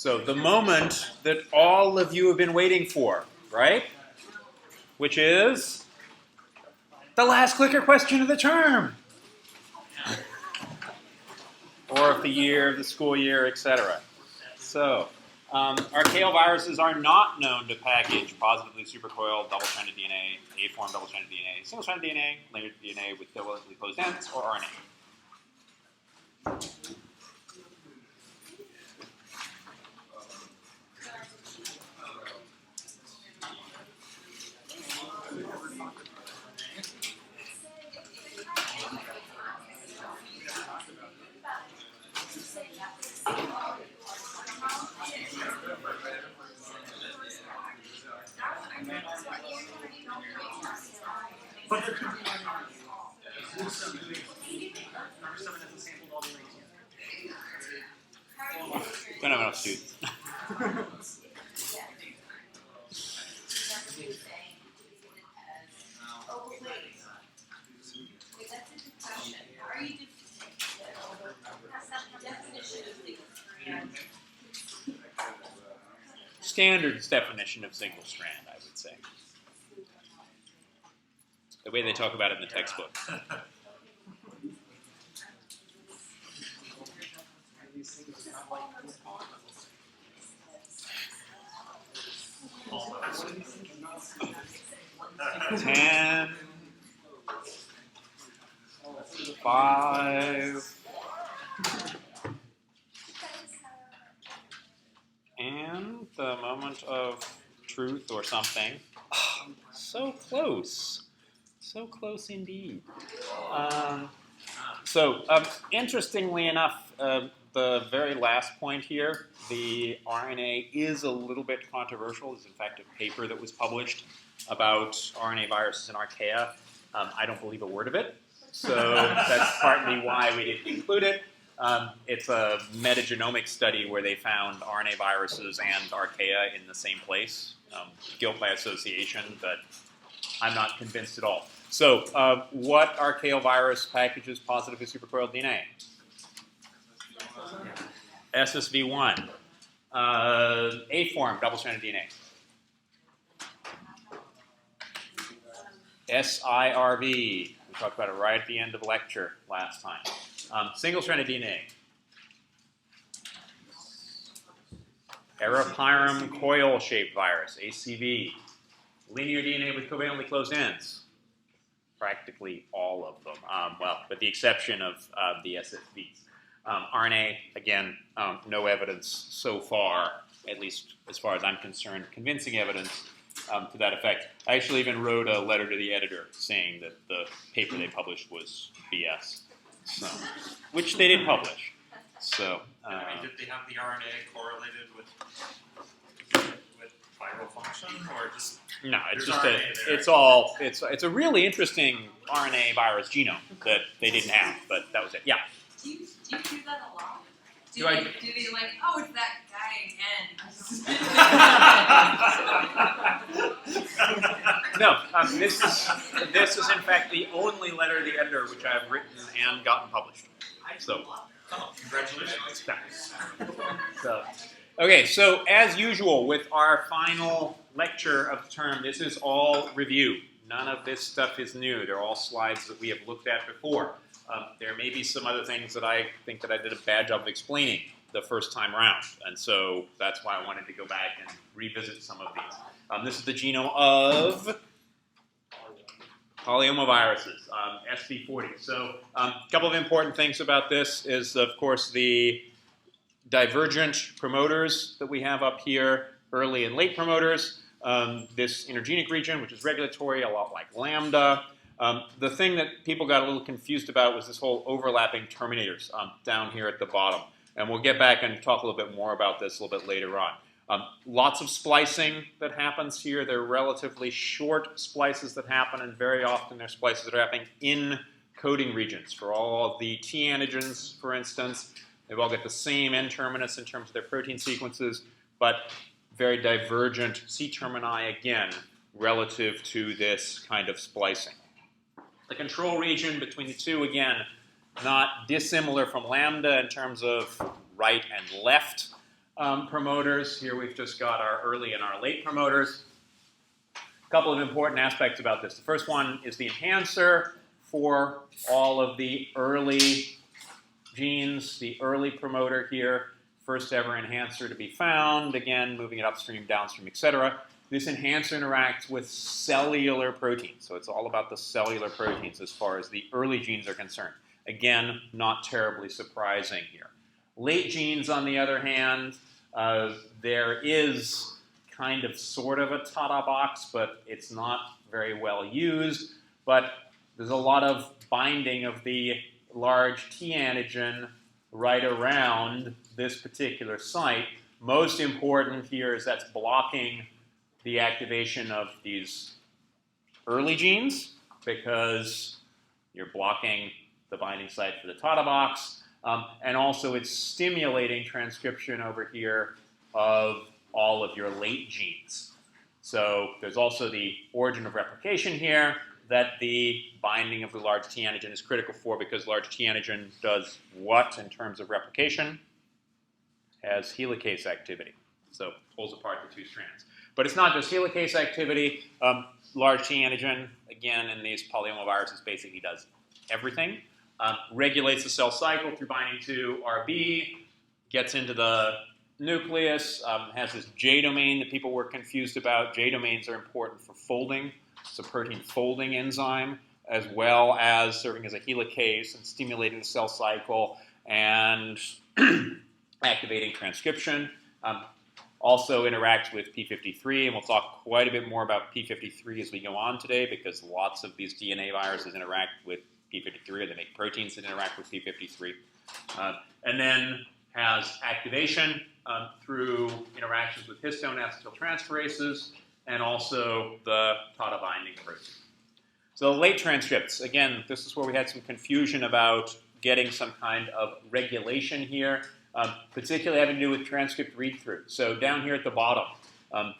So the moment that all of you have been waiting for, right? Which is the last clicker question of the term. Or of the year, of the school year, etc. So, archaeal viruses are not known to package positively supercoiled double-stranded DNA, A-form double-stranded DNA, single-stranded DNA, linear DNA with covalently closed ends, or RNA. Don't have enough students. Standard definition of single strand, I would say. The way they talk about it in the textbook. Ten, 5, and the moment of truth or something. Oh, so close. So close indeed. Interestingly enough, the very last point here, the RNA is a little bit controversial. There's in fact a paper that was published about RNA viruses in archaea. I don't believe a word of it, so that's partly why we didn't include it. It's a metagenomic study where they found RNA viruses and archaea in the same place. Guilt by association, but I'm not convinced at all. So, what archaeal virus packages positively supercoiled DNA? SSV1. A-form double-stranded DNA. SIRV. We talked about it right at the end of the lecture last time. Single-stranded DNA. Arapyrum coil-shaped virus, ACV. Linear DNA with covalently closed ends. Practically all of them, with the exception of the SSVs. RNA, again, no evidence so far, at least as far as I'm concerned, convincing evidence to that effect. I actually even wrote a letter to the editor saying that the paper they published was BS, which they didn't publish. So, did they have the RNA correlated with viral function, or just no? It's just it's a really interesting RNA virus genome that they didn't have, but that was it. Yeah. Do you do that a lot? Do Do I- they like, oh, it's that guy again? No, this is in fact the only letter to the editor which I have written and gotten published. So, congratulations. Okay, so as usual with our final lecture of the term, this is all review. None of this stuff is new. They're all slides that we have looked at before. There may be some other things that I think that I did a bad job of explaining the first time around, and so that's why I wanted to go back and revisit some of these. This is the genome of Polyomaviruses, SV40. So a couple of important things about this is, of course, the divergent promoters that we have up here, early and late promoters, this intergenic region, which is regulatory, a lot like lambda. The thing that people got a little confused about was this whole overlapping terminators down here at the bottom. And we'll get back and talk a little bit more about this a little bit later on. Lots of splicing that happens here. They're relatively short splices that happen, and very often they're splices that are happening in coding regions. For all of the T antigens, for instance, they've all got the same N-terminus in terms of their protein sequences, but very divergent C-termini, again, relative to this kind of splicing. The control region between the two, again, not dissimilar from lambda in terms of right and left. promoters. Here we've just got our early and our late promoters. A couple of important aspects about this. The first one is the enhancer for all of the early genes, the early promoter here, first ever enhancer to be found, again, moving it upstream, downstream, etc. This enhancer interacts with cellular proteins, so it's all about the cellular proteins as far as the early genes are concerned. Again, not terribly surprising here. Late genes, on the other hand, there is kind of sort of a Tata box, but it's not very well used. But there's a lot of binding of the large T antigen right around this particular site. Most important here is that's blocking the activation of these early genes because you're blocking the binding site for the Tata box. And also it's stimulating transcription over here of all of your late genes. So there's also the origin of replication here that the binding of the large T antigen is critical for, because large T antigen does what in terms of replication? Has helicase activity. So pulls apart the two strands. But it's not just helicase activity. Large T antigen, again, in these polyomaviruses basically does everything. Regulates the cell cycle through binding to RB, gets into the nucleus, has this J domain that people were confused about. J domains are important for folding. It's a protein folding enzyme, as well as serving as a helicase and stimulating the cell cycle and activating transcription. Also interacts with p53, and we'll talk quite a bit more about p53 as we go on today, because lots of these DNA viruses interact with p53, or they make proteins that interact with p53. And then has activation through interactions with histone acetyltransferases, and also the Tata binding protein. So late transcripts, again, this is where we had some confusion about getting some kind of regulation here, particularly having to do with transcript read-through. So down here at the bottom,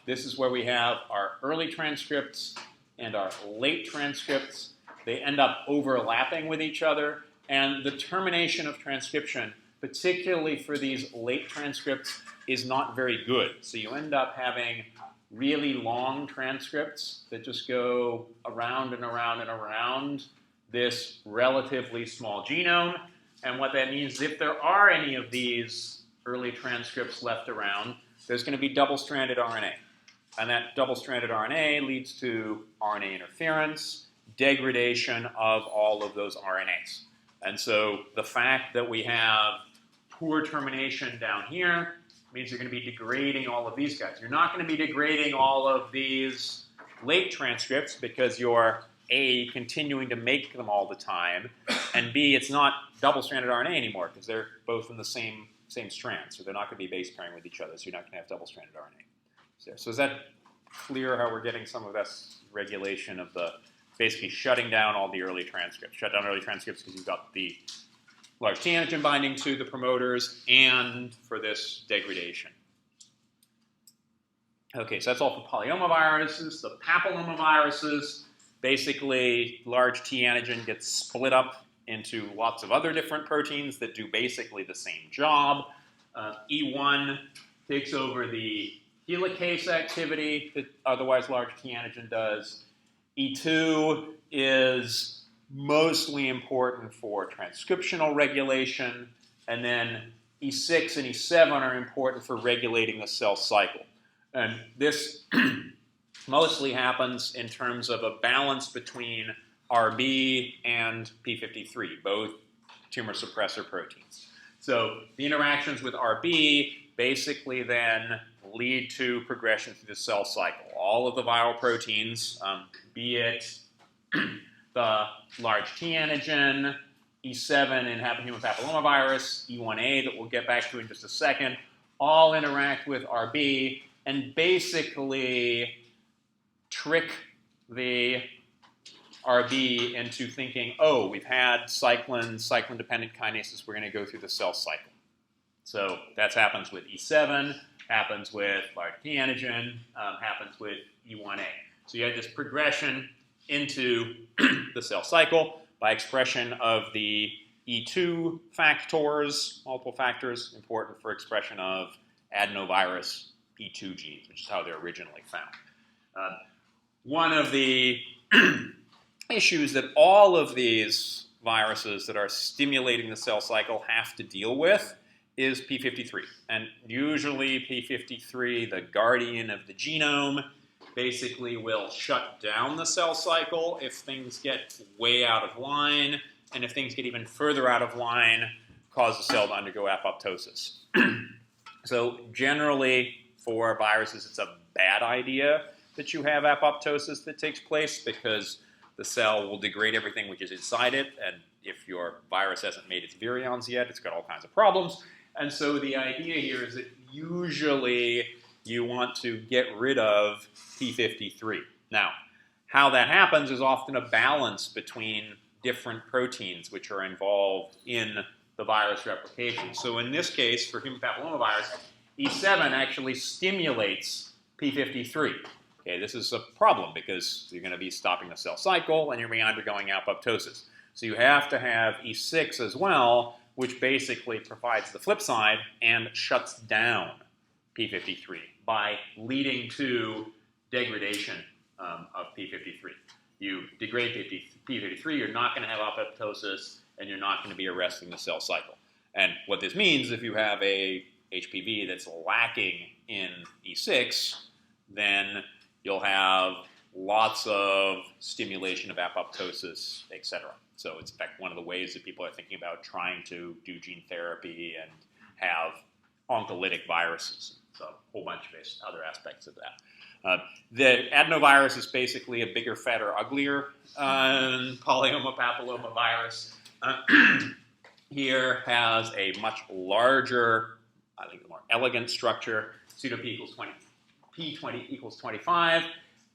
this is where we have our early transcripts and our late transcripts. They end up overlapping with each other, and the termination of transcription, particularly for these late transcripts, is not very good. So you end up having really long transcripts that just go around and around and around this relatively small genome. And what that means is if there are any of these early transcripts left around, there's going to be double-stranded RNA. And that double-stranded RNA leads to RNA interference, degradation of all of those RNAs. And so the fact that we have poor termination down here means you're going to be degrading all of these guys. You're not going to be degrading all of these late transcripts because you're A, continuing to make them all the time, and B, it's not double-stranded RNA anymore because they're both in the same strand, so they're not going to be base pairing with each other, so you're not going to have double-stranded RNA. So is that clear how we're getting some of this regulation of the basically shutting down all the early transcripts? Shut down early transcripts because you've got the large T antigen binding to the promoters and for this degradation. Okay, so that's all for polyomaviruses. The papillomaviruses, basically large T antigen gets split up into lots of other different proteins that do basically the same job. E1 takes over the helicase activity that otherwise large T antigen does. E2 is mostly important for transcriptional regulation, and then E6 and E7 are important for regulating the cell cycle. And this mostly happens in terms of a balance between RB and p53, both tumor suppressor proteins. So the interactions with RB basically then lead to progression through the cell cycle. All of the viral proteins, be it the large T antigen, E7 in human papillomavirus, E1A that we'll get back to in just a second, all interact with RB and basically trick the RB into thinking, oh, we've had cyclin-dependent kinases, we're going to go through the cell cycle. So that happens with E7, happens with large T antigen, happens with E1A. So you have this progression into the cell cycle by expression of the E2 factors, multiple factors important for expression of adenovirus E2 genes, which is how they're originally found. One of the issues that all of these viruses that are stimulating the cell cycle have to deal with is P53. And usually P53, the guardian of the genome, basically will shut down the cell cycle if things get way out of line, and if things get even further out of line, cause the cell to undergo apoptosis. So generally, for viruses, it's a bad idea that you have apoptosis that takes place because the cell will degrade everything which is inside it, and if your virus hasn't made its virions yet, it's got all kinds of problems. And so the idea here is that usually you want to get rid of P53. Now, how that happens is often a balance between different proteins which are involved in the virus replication. So in this case, for human papillomavirus, E7 actually stimulates P53. Okay, this is a problem because you're going to be stopping the cell cycle and you're going to be undergoing apoptosis. So you have to have E6 as well, which basically provides the flip side and shuts down P53 by leading to degradation of P53. You degrade P53, you're not going to have apoptosis, and you're not going to be arresting the cell cycle. And what this means, if you have a HPV that's lacking in E6, then you'll have lots of stimulation of apoptosis, etc. So it's in fact one of the ways that people are thinking about trying to do gene therapy and have oncolytic viruses. So a whole bunch of other aspects of that. The adenovirus is basically a bigger, fatter, uglier Polyomavirus. Here has a much larger, I think, more elegant structure. Pseudo P equals 20, P20 equals 25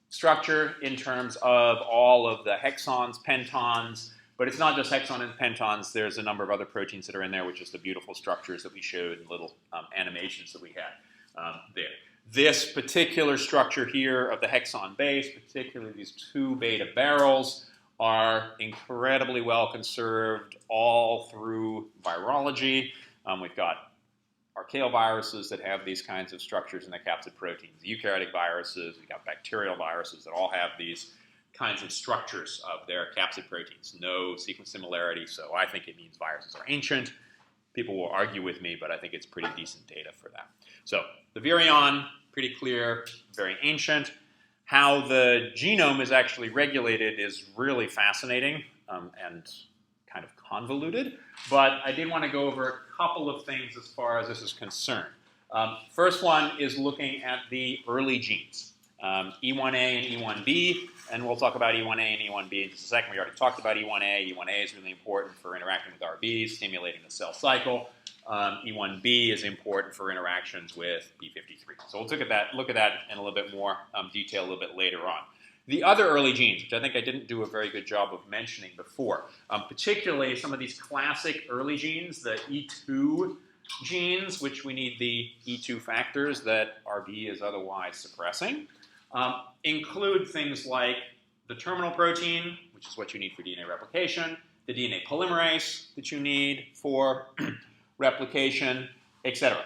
structure in terms of all of the hexons, pentons, but it's not just hexon and pentons. There's a number of other proteins that are in there, which is the beautiful structures that we showed in little animations that we had there. This particular structure here of the hexon base, particularly these two beta barrels, are incredibly well conserved all through virology. We've got archaeal viruses that have these kinds of structures in the capsid proteins. Eukaryotic viruses, we've got bacterial viruses that all have these kinds of structures of their capsid proteins. No sequence similarity, so I think it means viruses are ancient. People will argue with me, but I think it's pretty decent data for that. So the virion, pretty clear, very ancient. How the genome is actually regulated is really fascinating and kind of convoluted, but I did want to go over a couple of things as far as this is concerned. First one is looking at the early genes, E1A and E1B, and we'll talk about E1A and E1B in just a second. We already talked about E1A. E1A is really important for interacting with RBs, stimulating the cell cycle. E1B is important for interactions with P53. So we'll look at that in a little bit more detail a little bit later on. The other early genes, which I think I didn't do a very good job of mentioning before, particularly some of these classic early genes, the E2 genes, which we need the E2 factors that RB is otherwise suppressing, include things like the terminal protein, which is what you need for DNA replication, the DNA polymerase that you need for replication, etc.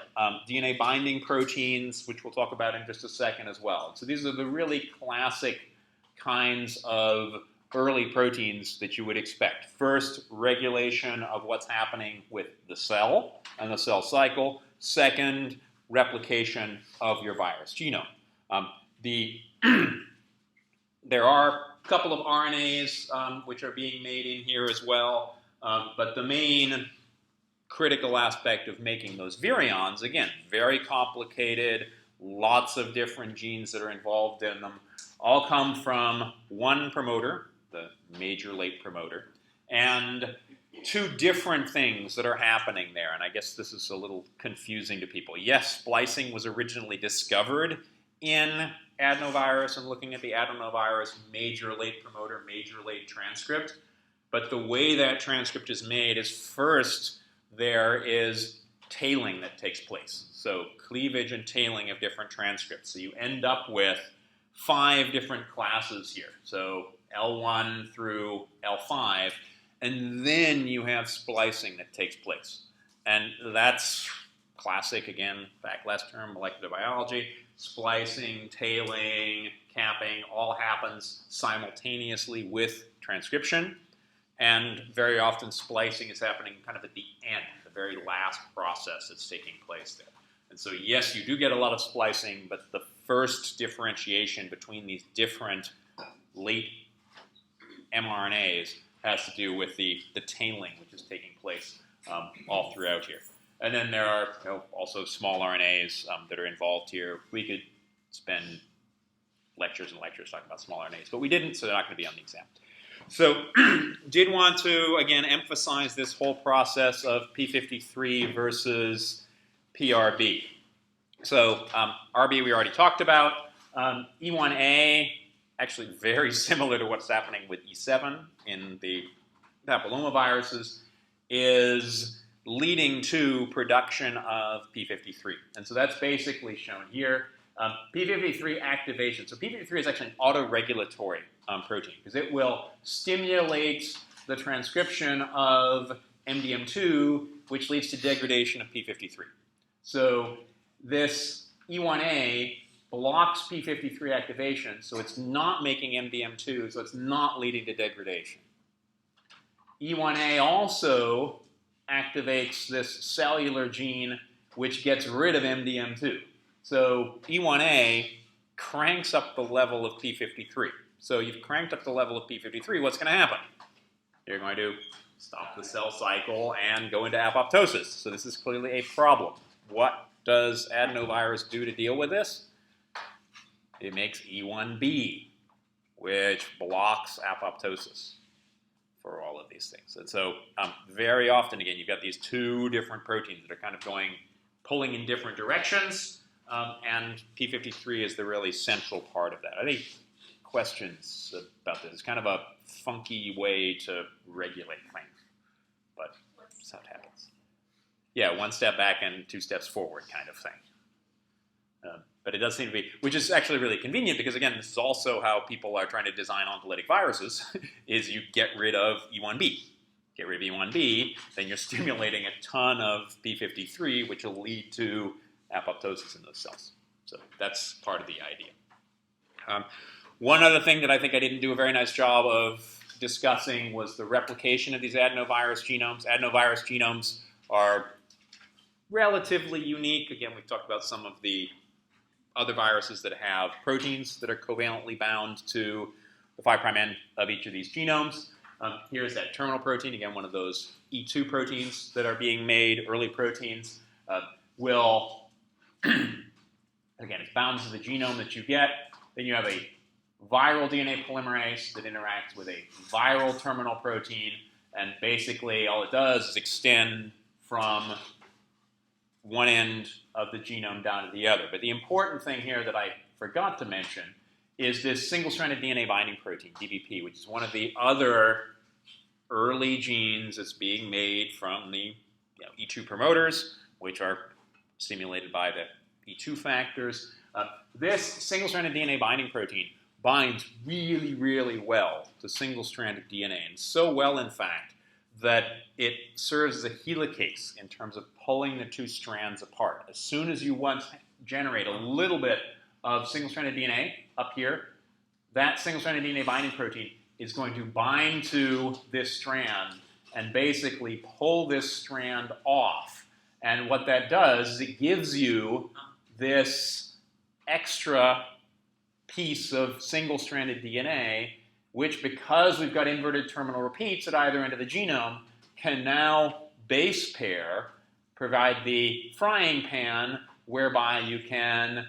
DNA binding proteins, which we'll talk about in just a second as well. So these are the really classic kinds of early proteins that you would expect. First, regulation of what's happening with the cell and the cell cycle. Second, replication of your virus genome. There are a couple of RNAs which are being made in here as well, but the main critical aspect of making those virions, again, very complicated, lots of different genes that are involved in them, all come from one promoter, the major late promoter, and two different things that are happening there. And I guess this is a little confusing to people. Yes, splicing was originally discovered in adenovirus and looking at the adenovirus major late promoter, major late transcript. But the way that transcript is made is first there is tailing that takes place. So cleavage and tailing of different transcripts. So you end up with 5 different classes here. So L1 through L5, and then you have splicing that takes place. And that's classic, again, back last term, molecular biology. Splicing, tailing, capping, all happens simultaneously with transcription. And very often splicing is happening kind of at the end, the very last process that's taking place there. And so yes, you do get a lot of splicing, but the first differentiation between these different late mRNAs has to do with the tailing, which is taking place all throughout here. And then there are also small RNAs that are involved here. We could spend lectures and lectures talking about small RNAs, but we didn't, so they're not going to be on the exam. So did want to, again, emphasize this whole process of P53 versus PRB. So RB we already talked about. E1A, actually very similar to what's happening with E7 in the papillomaviruses, is leading to production of P53. And so that's basically shown here. P53 activation. So P53 is actually an autoregulatory protein because it will stimulate the transcription of MDM2, which leads to degradation of P53. So this E1A blocks P53 activation, so it's not making MDM2, so it's not leading to degradation. E1A also activates this cellular gene which gets rid of MDM2. So E1A cranks up the level of P53. So you've cranked up the level of P53, what's going to happen? You're going to stop the cell cycle and go into apoptosis. So this is clearly a problem. What does adenovirus do to deal with this? It makes E1B, which blocks apoptosis for all of these things. And so very often, again, you've got these two different proteins that are kind of pulling in different directions, and P53 is the really central part of that. I think questions about this. It's kind of a funky way to regulate things, but that's how it happens. Yeah, one step back and two steps forward kind of thing. But it does seem to be, which is actually really convenient because, again, this is also how people are trying to design oncolytic viruses, is you get rid of E1B. Get rid of E1B, then you're stimulating a ton of P53, which will lead to apoptosis in those cells. So that's part of the idea. One other thing that I think I didn't do a very nice job of discussing was the replication of these adenovirus genomes. Adenovirus genomes are relatively unique. Again, we've talked about some of the other viruses that have proteins that are covalently bound to the 5' end of each of these genomes. Here's that terminal protein, again, one of those E2 proteins that are being made, early proteins, will, again, it's bound to the genome that you get. Then you have a viral DNA polymerase that interacts with a viral terminal protein, and basically all it does is extend from one end of the genome down to the other. But the important thing here that I forgot to mention is this single-stranded DNA binding protein, DBP, which is one of the other early genes that's being made from the E2 promoters, which are stimulated by the E2 factors. This single-stranded DNA binding protein binds really, really well to single-stranded DNA, and so well, in fact, that it serves as a helicase in terms of pulling the two strands apart. As soon as you want to generate a little bit of single-stranded DNA up here, that single-stranded DNA binding protein is going to bind to this strand and basically pull this strand off. And what that does is it gives you this extra piece of single-stranded DNA, which, because we've got inverted terminal repeats at either end of the genome, can now base pair, provide the frying pan whereby you can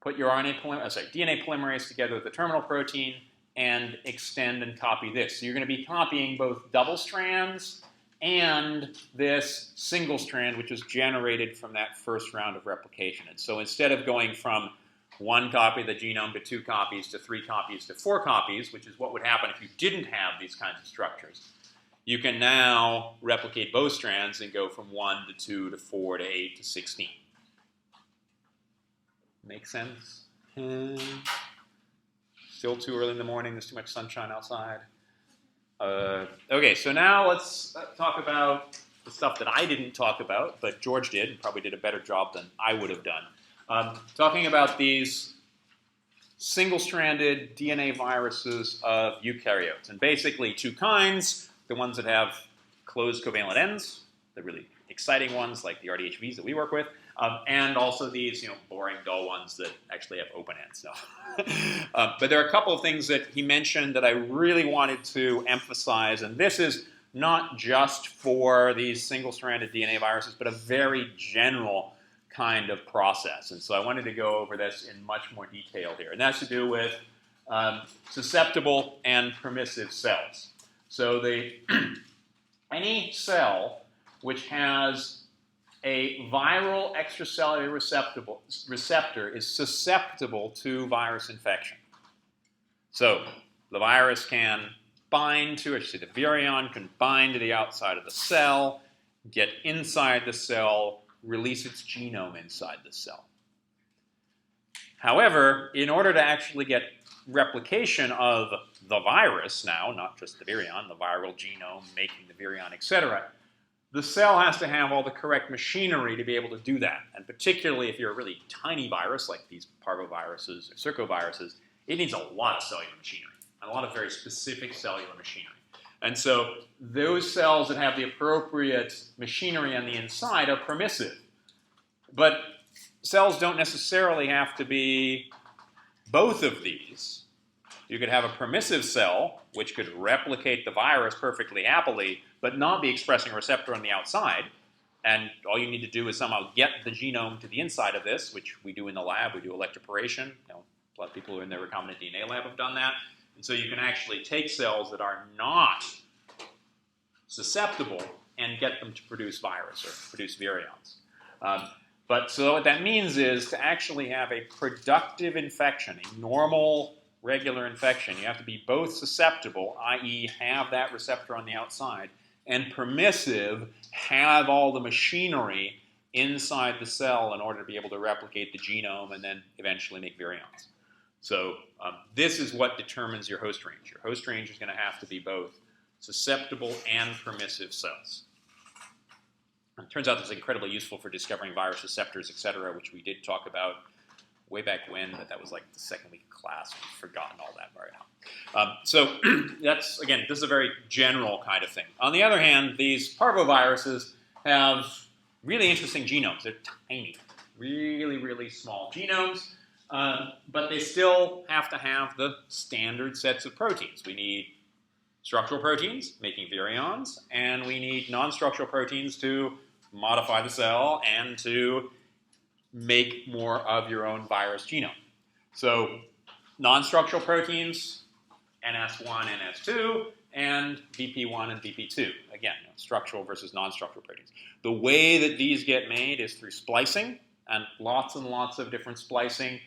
put your DNA polymerase together with the terminal protein and extend and copy this. So you're going to be copying both double strands and this single strand, which was generated from that first round of replication. And so instead of going from one copy of the genome to 2 copies to 3 copies to 4 copies, which is what would happen if you didn't have these kinds of structures, you can now replicate both strands and go from 1 to 2 to 4 to 8 to 16. Make sense? Still too early in the morning. There's too much sunshine outside. Okay, so now let's talk about the stuff that I didn't talk about, but George did, and probably did a better job than I would have done. Talking about these single-stranded DNA viruses of eukaryotes. And basically two kinds, the ones that have closed covalent ends, the really exciting ones like the RDHVs that we work with, and also these boring, dull ones that actually have open ends. No. But there are a couple of things that he mentioned that I really wanted to emphasize, and this is not just for these single-stranded DNA viruses, but a very general kind of process. And so I wanted to go over this in much more detail here. And that's to do with susceptible and permissive cells. So any cell which has a viral extracellular receptor is susceptible to virus infection. So the virus can bind to, the virion can bind to the outside of the cell, get inside the cell, release its genome inside the cell. However, in order to actually get replication of the virus now, not just the virion, the viral genome making the virion, etc., the cell has to have all the correct machinery to be able to do that. And particularly if you're a really tiny virus like these Parvoviruses or Circoviruses, it needs a lot of cellular machinery and a lot of very specific cellular machinery. And so those cells that have the appropriate machinery on the inside are permissive. But cells don't necessarily have to be both of these. You could have a permissive cell, which could replicate the virus perfectly happily, but not be expressing a receptor on the outside. And all you need to do is somehow get the genome to the inside of this, which we do in the lab. We do electroporation. A lot of people in the recombinant DNA lab have done that. And so you can actually take cells that are not susceptible and get them to produce virus or produce virions. But so what that means is to actually have a productive infection, a normal, regular infection, you have to be both susceptible, i.e. have that receptor on the outside, and permissive, have all the machinery inside the cell in order to be able to replicate the genome and then eventually make virions. So this is what determines your host range. Your host range is going to have to be both susceptible and permissive cells. It turns out this is incredibly useful for discovering virus receptors, etc., which we did talk about way back when, but that was like the second week of class. We've forgotten all that by now. So that's, again, this is a very general kind of thing. On the other hand, these parvoviruses have really interesting genomes. They're tiny, really, really small genomes, but they still have to have the standard sets of proteins. We need structural proteins making virions, and we need non-structural proteins to modify the cell and to make more of your own virus genome. So non-structural proteins, NS1, NS2, and VP1 and VP2. Again, structural versus non-structural proteins. The way that these get made is through splicing, and lots of different splicing.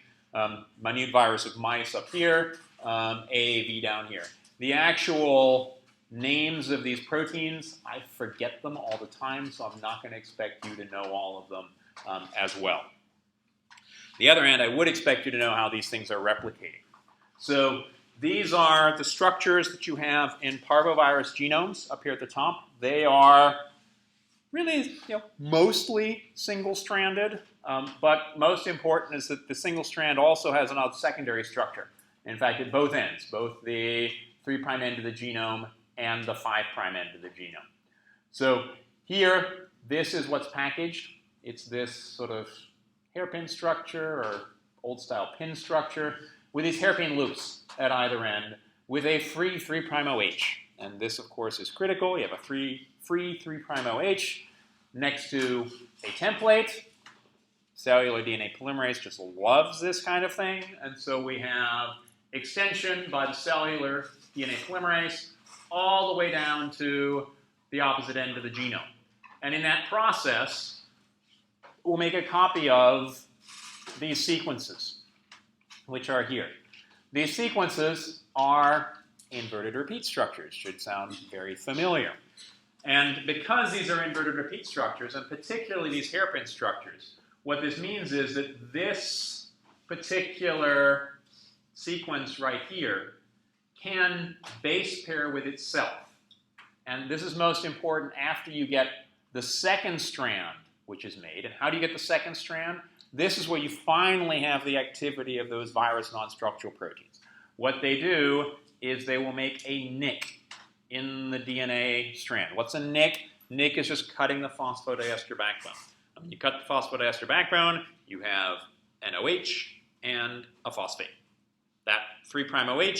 Minute virus of mice up here, AAV down here. The actual names of these proteins, I forget them all the time, so I'm not going to expect you to know all of them as well. On the other hand, I would expect you to know how these things are replicating. So these are the structures that you have in parvovirus genomes up here at the top. They are really, mostly single-stranded, but most important is that the single strand also has another secondary structure. In fact, at both ends, both the 3' end of the genome and the 5' end of the genome. So here, this is what's packaged. It's this sort of hairpin structure or old-style pin structure with these hairpin loops at either end with a free 3' OH. And this, of course, is critical. You have a free 3' OH next to a template. Cellular DNA polymerase just loves this kind of thing. And so we have extension by the cellular DNA polymerase all the way down to the opposite end of the genome. And in that process, we'll make a copy of these sequences, which are here. These sequences are inverted repeat structures. Should sound very familiar. And because these are inverted repeat structures, and particularly these hairpin structures, what this means is that this particular sequence right here can base pair with itself. And this is most important after you get the second strand, which is made. And how do you get the second strand? This is where you finally have the activity of those virus non-structural proteins. What they do is they will make a nick in the DNA strand. What's a nick? Nick is just cutting the phosphodiester backbone. When you cut the phosphodiester backbone, you have an OH and a phosphate. That 3' OH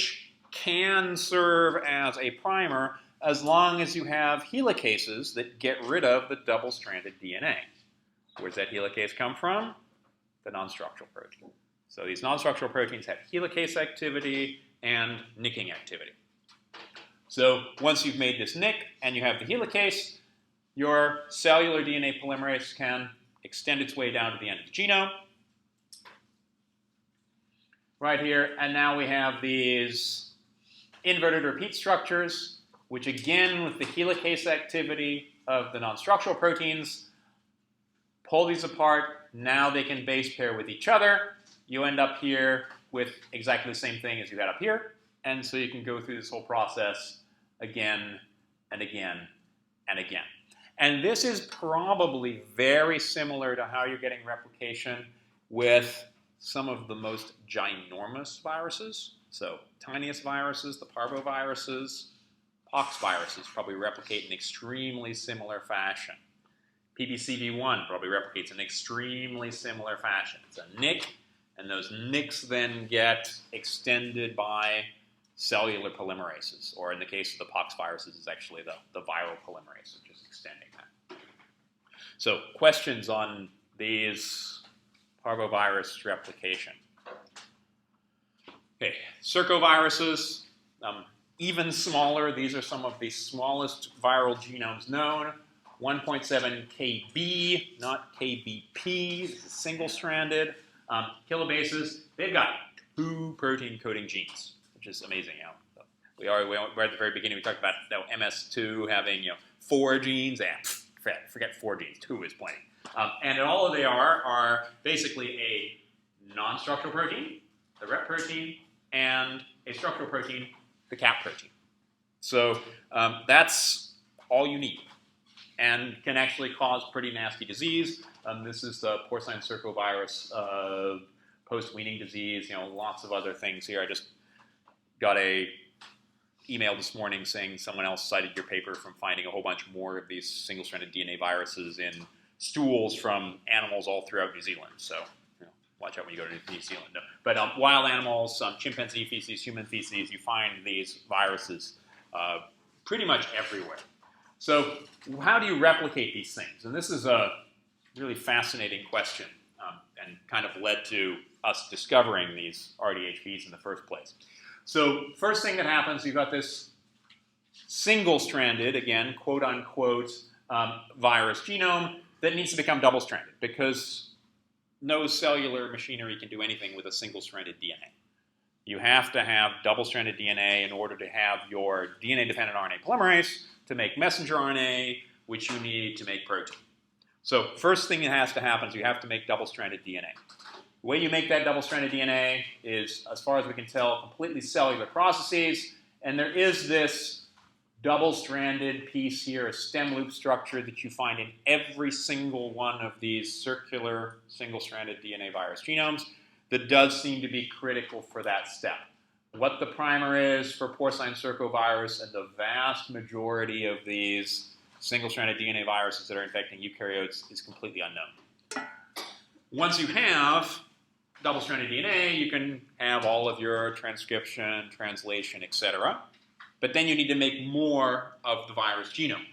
can serve as a primer as long as you have helicases that get rid of the double-stranded DNA. Where's that helicase come from? The non-structural protein. So these non-structural proteins have helicase activity and nicking activity. So once you've made this nick and you have the helicase, your cellular DNA polymerase can extend its way down to the end of the genome. Right here, and now we have these inverted repeat structures, which again, with the helicase activity of the non-structural proteins, pull these apart. Now they can base pair with each other. You end up here with exactly the same thing as you had up here. And so you can go through this whole process again and again and again. And this is probably very similar to how you're getting replication with some of the most ginormous viruses. So tiniest viruses, the parvoviruses, poxviruses probably replicate in extremely similar fashion. PBCV1 probably replicates in extremely similar fashion. It's a nick, and those nicks then get extended by cellular polymerases, or in the case of the poxviruses, it's actually the viral polymerase, which is extending that. So questions on these parvovirus replication. Okay, circoviruses, even smaller. These are some of the smallest viral genomes known. 1.7 kb, not kbp, this is single-stranded. Kilobases, they've got 2 protein-coding genes, which is amazing. We're at the very beginning, we talked about MS2 having 4 genes. Forget 4 genes, 2 is plenty. And all they are basically a non-structural protein, the rep protein, and a structural protein, the cap protein. So that's all you need, and can actually cause pretty nasty disease. This is the porcine circovirus post-weaning disease. Lots of other things here. I just got a email this morning saying someone else cited your paper from finding a whole bunch more of these single-stranded DNA viruses in stools from animals all throughout New Zealand. So watch out when you go to New Zealand. No. But wild animals, chimpanzee feces, human feces, you find these viruses pretty much everywhere. So how do you replicate these things? And this is a really fascinating question and kind of led to us discovering these RDHPs in the first place. So first thing that happens, you've got this single-stranded, again, quote-unquote, virus genome that needs to become double-stranded because no cellular machinery can do anything with a single-stranded DNA. You have to have double-stranded DNA in order to have your DNA-dependent RNA polymerase to make messenger RNA, which you need to make protein. So first thing that has to happen is you have to make double-stranded DNA. The way you make that double-stranded DNA is, as far as we can tell, completely cellular processes, and there is this double-stranded piece here, a stem loop structure that you find in every single one of these circular single-stranded DNA virus genomes that does seem to be critical for that step. What the primer is for porcine circovirus and the vast majority of these single-stranded DNA viruses that are infecting eukaryotes is completely unknown. Once you have double-stranded DNA, you can have all of your transcription, translation, etc. But then you need to make more of the virus genome.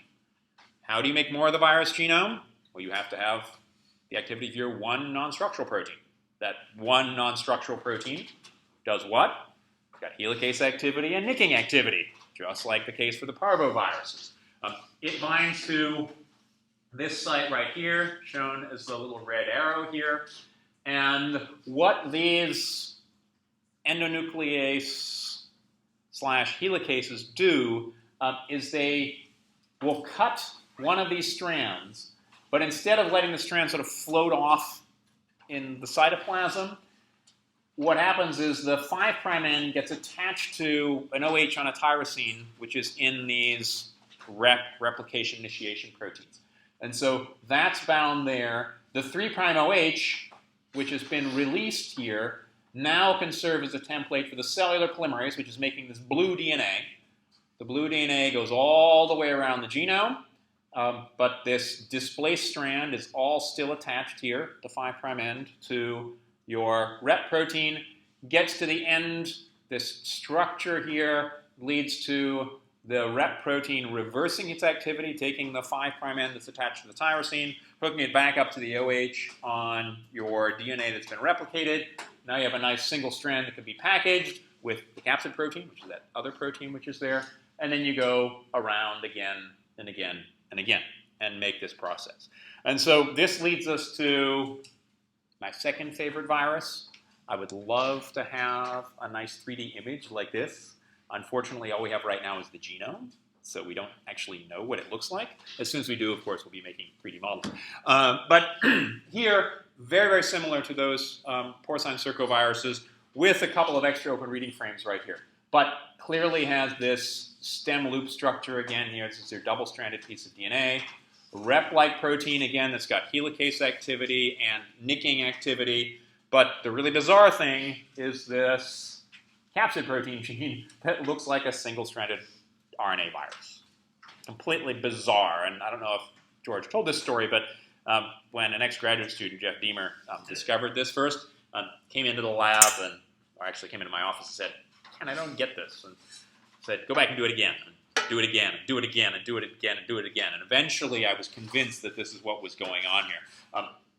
How do you make more of the virus genome? Well, you have to have the activity of your one non-structural protein. That one non-structural protein does what? It's got helicase activity and nicking activity, just like the case for the parvoviruses. It binds to this site right here, shown as the little red arrow here. And what these endonuclease / helicases do is they will cut one of these strands, but instead of letting the strand sort of float off in the cytoplasm, what happens is the 5' end gets attached to an OH on a tyrosine, which is in these replication initiation proteins. And so that's bound there. The 3' OH, which has been released here, now can serve as a template for the cellular polymerase, which is making this blue DNA. The blue DNA goes all the way around the genome, but this displaced strand is all still attached here, the 5' end, to your rep protein, gets to the end. This structure here leads to the rep protein reversing its activity, taking the 5' end that's attached to the tyrosine, hooking it back up to the OH on your DNA that's been replicated. Now you have a nice single strand that can be packaged with the capsid protein, which is that other protein which is there, and then you go around again and again and again and make this process. And so this leads us to my second favorite virus. I would love to have a nice 3D image like this. Unfortunately, all we have right now is the genome, so we don't actually know what it looks like. As soon as we do, of course, we'll be making 3D models. But here, very, very similar to those porcine circoviruses, with a couple of extra open reading frames right here. But clearly has this stem loop structure again here. This is your double-stranded piece of DNA. Rep-like protein, again, that's got helicase activity and nicking activity. But the really bizarre thing is this capsid protein gene that looks like a single-stranded RNA virus. Completely bizarre, and I don't know if George told this story, but when an ex-graduate student, Jeff Deemer, discovered this first, came into the lab, or actually came into my office and said, "Ken, I don't get this," and said, "Go back and do it again, and do it again, and do it again, and do it again, and do it again." And eventually I was convinced that this is what was going on here.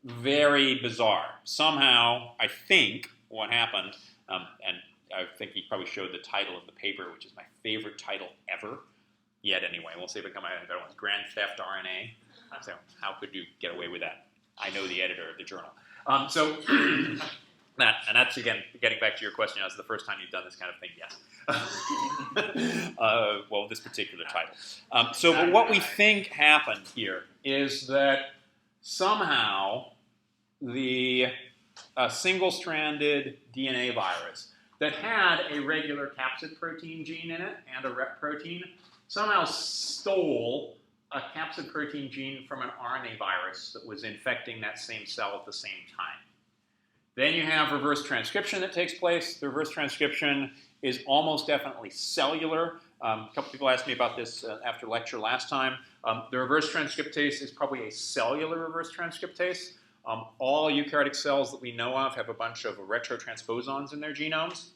Very bizarre. Somehow, I think what happened, and I think he probably showed the title of the paper, which is my favorite title ever. Yet anyway, we'll see if it comes out. Better ones. Grand Theft RNA. So how could you get away with that? I know the editor of the journal. That's again getting back to your question. That's the first time you've done this kind of thing. Yes. Well, this particular title. But what we think happened here is that somehow the single-stranded DNA virus that had a regular capsid protein gene in it and a rep protein somehow stole a capsid protein gene from an RNA virus that was infecting that same cell at the same time. Then you have reverse transcription that takes place. The reverse transcription is almost definitely cellular. A couple people asked me about this after lecture last time. The reverse transcriptase is probably a cellular reverse transcriptase. All eukaryotic cells that we know of have a bunch of retrotransposons in their genomes,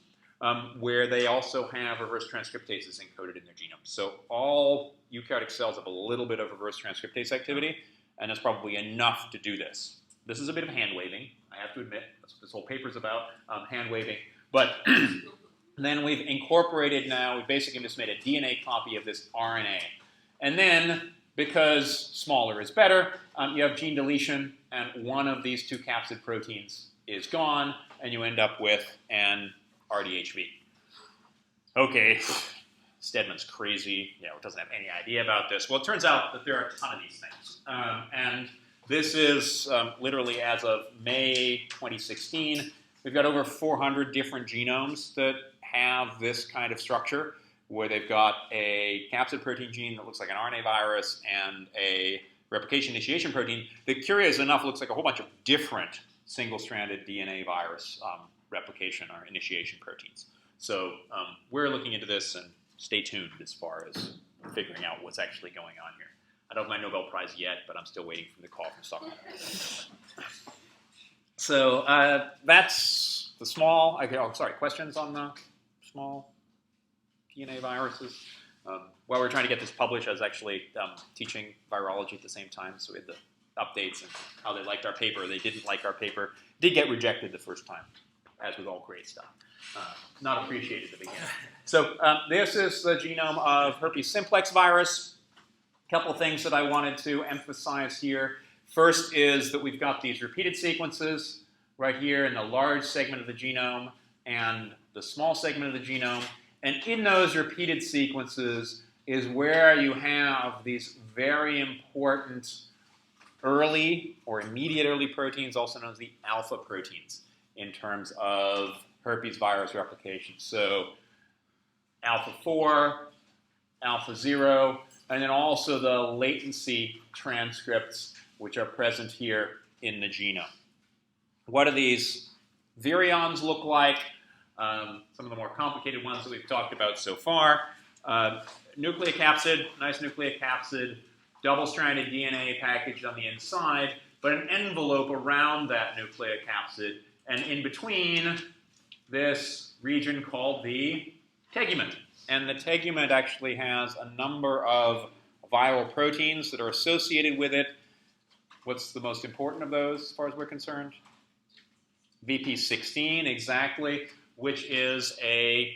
where they also have reverse transcriptases encoded in their genomes. So all eukaryotic cells have a little bit of reverse transcriptase activity, and that's probably enough to do this. This is a bit of hand-waving, I have to admit. That's what this whole paper's about, hand-waving. But then we've incorporated now, we basically just made a DNA copy of this RNA. And then, because smaller is better, you have gene deletion, and one of these two capsid proteins is gone, and you end up with an RDHV. Okay, Stedman's crazy, doesn't have any idea about this. Well, it turns out that there are a ton of these things. And this is literally as of May 2016. We've got over 400 different genomes that have this kind of structure, where they've got a capsid protein gene that looks like an RNA virus and a replication initiation protein that, curious enough, looks like a whole bunch of different single-stranded DNA virus replication or initiation proteins. So we're looking into this, and stay tuned as far as figuring out what's actually going on here. I don't have my Nobel Prize yet, but I'm still waiting for the call from Stockholm. So that's the small. Questions on the small DNA viruses? While we were trying to get this published, I was actually teaching virology at the same time, so we had the updates and how they liked our paper. They didn't like our paper. Did get rejected the first time, as with all great stuff. Not appreciated at the beginning. So this is the genome of herpes simplex virus. A couple of things that I wanted to emphasize here. First is that we've got these repeated sequences right here in the large segment of the genome and the small segment of the genome. And in those repeated sequences is where you have these very important early or immediate early proteins, also known as the alpha proteins, in terms of herpes virus replication. So alpha 4, alpha 0, and then also the latency transcripts, which are present here in the genome. What do these virions look like? Some of the more complicated ones that we've talked about so far. Nucleocapsid, nice nucleocapsid, double-stranded DNA packaged on the inside, but an envelope around that nucleocapsid, and in between this region called the tegument. And the tegument actually has a number of viral proteins that are associated with it. What's the most important of those as far as we're concerned? VP16, exactly, which is a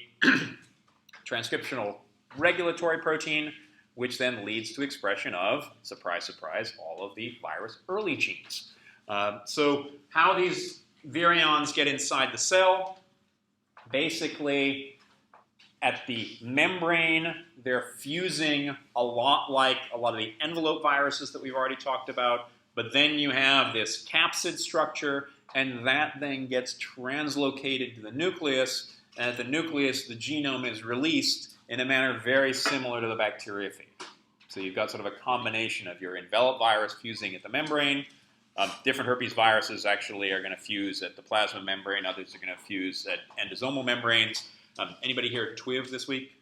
transcriptional regulatory protein, which then leads to expression of, surprise, surprise, all of the virus early genes. So how these virions get inside the cell, basically at the membrane, they're fusing a lot like a lot of the envelope viruses that we've already talked about, but then you have this capsid structure, and that then gets translocated to the nucleus, and at the nucleus, the genome is released in a manner very similar to the bacteriophage. So you've got sort of a combination of your enveloped virus fusing at the membrane. Different herpes viruses actually are going to fuse at the plasma membrane. Others are going to fuse at endosomal membranes. Anybody here TWIV this week?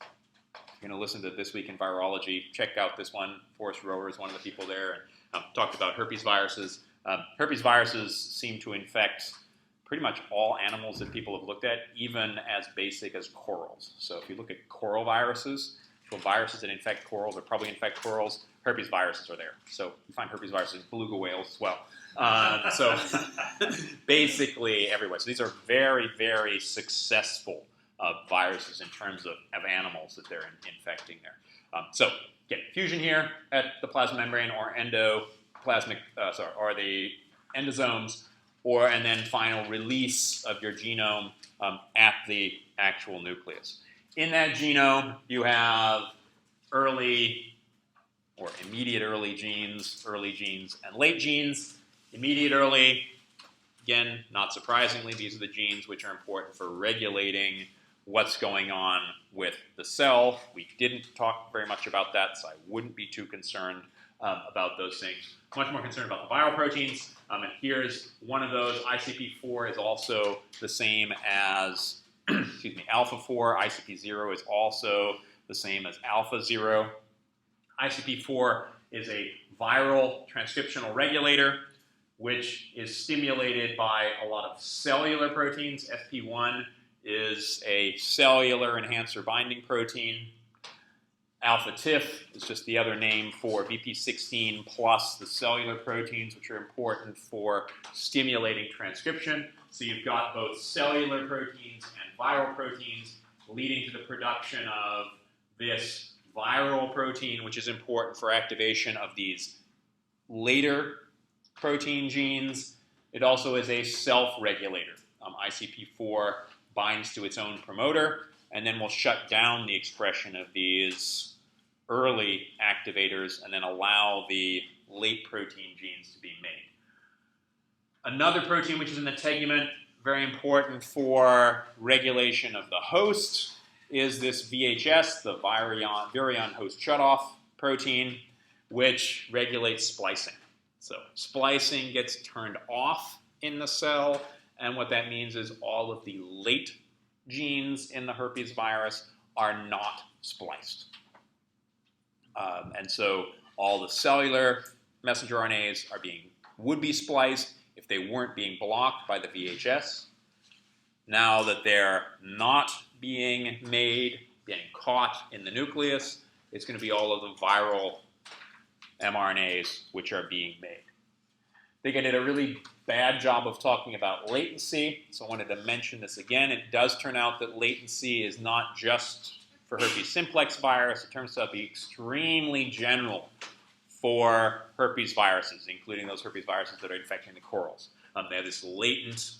You're going to listen to This Week in Virology. Check out this one. Forrest Rower is one of the people there. And talked about herpes viruses. Herpes viruses seem to infect pretty much all animals that people have looked at, even as basic as corals. So if you look at coral viruses, viruses that infect corals or probably infect corals, herpes viruses are there. So you find herpes viruses in beluga whales as well. So basically everywhere. So these are very, very successful viruses in terms of animals that they're infecting there. So get fusion here at the plasma membrane or or the endosomes, and then final release of your genome at the actual nucleus. In that genome, you have early or immediate early genes, and late genes. Immediate early, again, not surprisingly, these are the genes which are important for regulating what's going on with the cell. We didn't talk very much about that, so I wouldn't be too concerned about those things. Much more concerned about the viral proteins. And here's one of those. ICP4 is also the same as alpha-4. ICP0 is also the same as alpha-0. ICP4 is a viral transcriptional regulator, which is stimulated by a lot of cellular proteins. SP1 is a cellular enhancer binding protein. Alpha-TIF is just the other name for VP16 plus the cellular proteins, which are important for stimulating transcription. So you've got both cellular proteins and viral proteins leading to the production of this viral protein, which is important for activation of these later protein genes. It also is a self-regulator. ICP4 binds to its own promoter and then will shut down the expression of these early activators and then allow the late protein genes to be made. Another protein which is in the tegument, very important for regulation of the host, is this VHS, the virion host shutoff protein, which regulates splicing. So splicing gets turned off in the cell, and what that means is all of the late genes in the herpes virus are not spliced. And so all the cellular messenger RNAs would be spliced if they weren't being blocked by the VHS. Now that they're not being made, getting caught in the nucleus, it's going to be all of the viral mRNAs which are being made. I think I did a really bad job of talking about latency, so I wanted to mention this again. It does turn out that latency is not just for herpes simplex virus. It turns out to be extremely general for herpes viruses, including those herpes viruses that are infecting the corals. They have this latent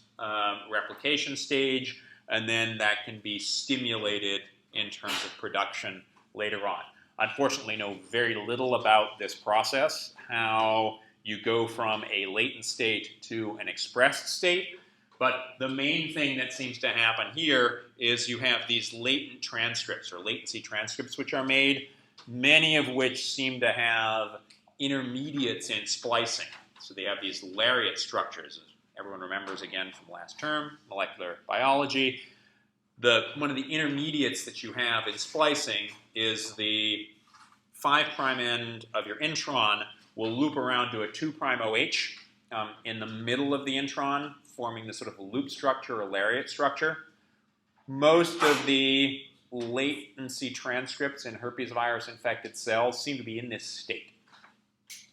replication stage, and then that can be stimulated in terms of production later on. Unfortunately, know very little about this process, how you go from a latent state to an expressed state. But the main thing that seems to happen here is you have these latent transcripts or latency transcripts which are made. many of which seem to have intermediates in splicing. So they have these lariat structures. Everyone remembers, again, from last term, molecular biology. One of the intermediates that you have in splicing is the 5' end of your intron will loop around to a 2' OH in the middle of the intron, forming this sort of loop structure or lariat structure. Most of the latency transcripts in herpes virus infected cells seem to be in this state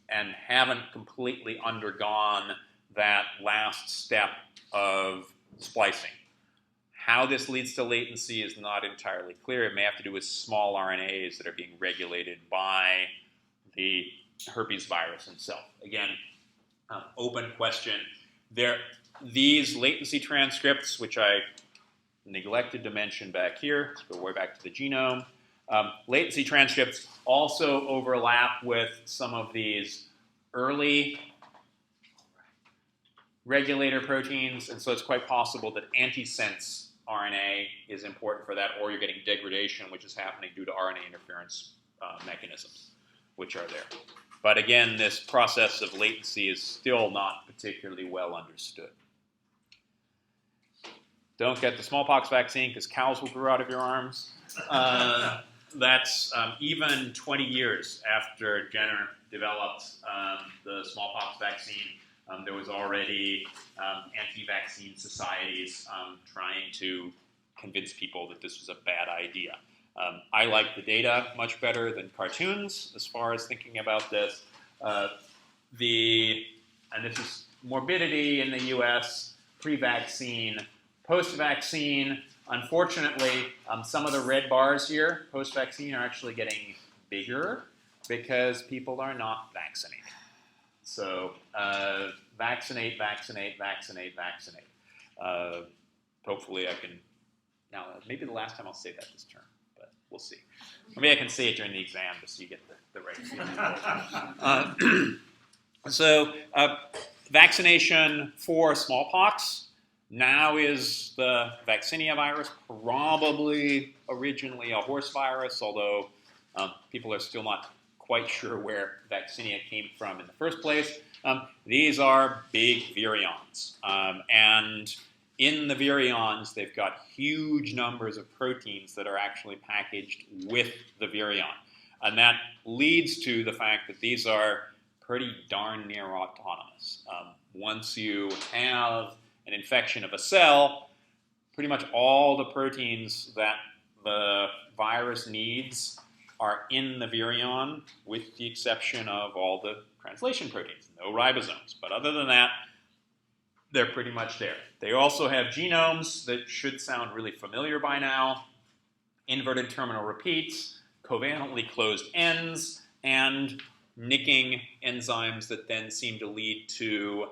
and haven't completely undergone that last step of splicing. How this leads to latency is not entirely clear. It may have to do with small RNAs that are being regulated by the herpes virus itself. Again, open question. These latency transcripts, which I neglected to mention back here, let's go way back to the genome. Latency transcripts also overlap with some of these early regulator proteins, and so it's quite possible that antisense RNA is important for that, or you're getting degradation, which is happening due to RNA interference mechanisms, which are there. But again, this process of latency is still not particularly well understood. Don't get the smallpox vaccine because cows will grow out of your arms. That's even 20 years after Jenner developed the smallpox vaccine. There was already anti-vaccine societies trying to convince people that this was a bad idea. I like the data much better than cartoons as far as thinking about this. And this is morbidity in the US, pre-vaccine, post-vaccine. Unfortunately, some of the red bars here, post-vaccine, are actually getting bigger because people are not vaccinated. So vaccinate, vaccinate, vaccinate, vaccinate. Hopefully I can, now maybe the last time I'll say that this term, but we'll see. Maybe I can say it during the exam just so you get the right feeling. So vaccination for smallpox now is the Vaccinia virus, probably originally a horse virus, although people are still not quite sure where Vaccinia came from in the first place. These are big virions. And in the virions, they've got huge numbers of proteins that are actually packaged with the virion. And that leads to the fact that these are pretty darn near autonomous. Once you have an infection of a cell, pretty much all the proteins that the virus needs are in the virion, with the exception of all the translation proteins, no ribosomes. But other than that, they're pretty much there. They also have genomes that should sound really familiar by now: inverted terminal repeats, covalently closed ends, and nicking enzymes that then seem to lead to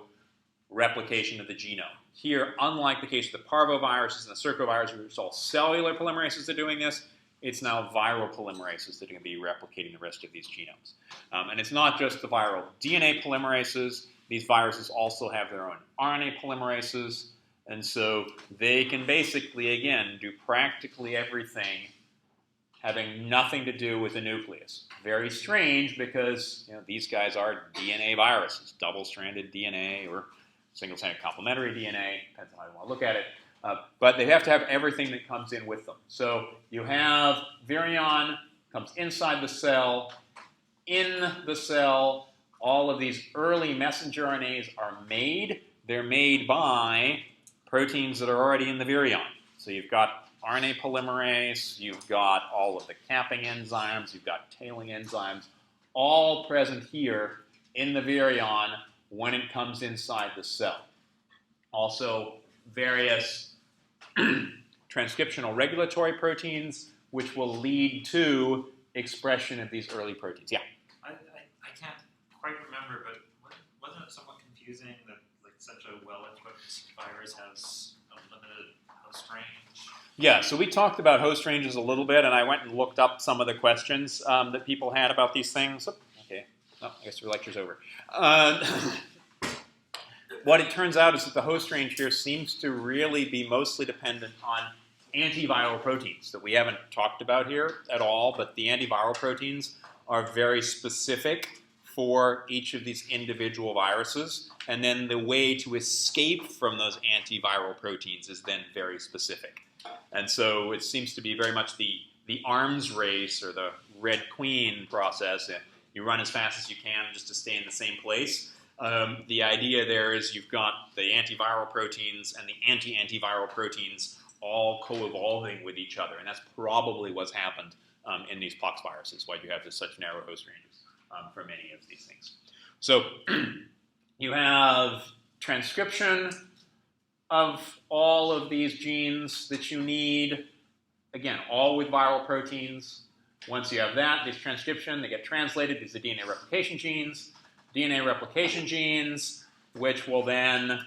replication of the genome. Here, unlike the case of the Parvoviruses and the Circovirus, where it's all cellular polymerases that are doing this, it's now viral polymerases that are going to be replicating the rest of these genomes. And it's not just the viral DNA polymerases. These viruses also have their own RNA polymerases, and so they can basically, again, do practically everything having nothing to do with the nucleus. Very strange because these guys are DNA viruses, double-stranded DNA or single-stranded complementary DNA, depends on how you want to look at it. But they have to have everything that comes in with them. So you have virion, comes inside the cell. In the cell, all of these early messenger RNAs are made. They're made by proteins that are already in the virion. So you've got RNA polymerase, you've got all of the capping enzymes, you've got tailing enzymes, all present here in the virion when it comes inside the cell. Also, various transcriptional regulatory proteins, which will lead to expression of these early proteins. Yeah? I can't quite remember, but wasn't it somewhat confusing that such a well-equipped virus has a limited host range? Yeah, so we talked about host ranges a little bit, and I went and looked up some of the questions that people had about these things. Okay, I guess your lecture's over. What it turns out is that the host range here seems to really be mostly dependent on antiviral proteins that we haven't talked about here at all, but the antiviral proteins are very specific for each of these individual viruses, and then the way to escape from those antiviral proteins is then very specific. And so it seems to be very much the arms race or the Red Queen process. You run as fast as you can just to stay in the same place. The idea there is you've got the antiviral proteins and the anti-antiviral proteins all co-evolving with each other, and that's probably what's happened in these poxviruses, why you have such narrow host ranges for many of these things. So you have transcription of all of these genes that you need, again, all with viral proteins. Once you have that, this transcription, they get translated. These are DNA replication genes. DNA replication genes, which will then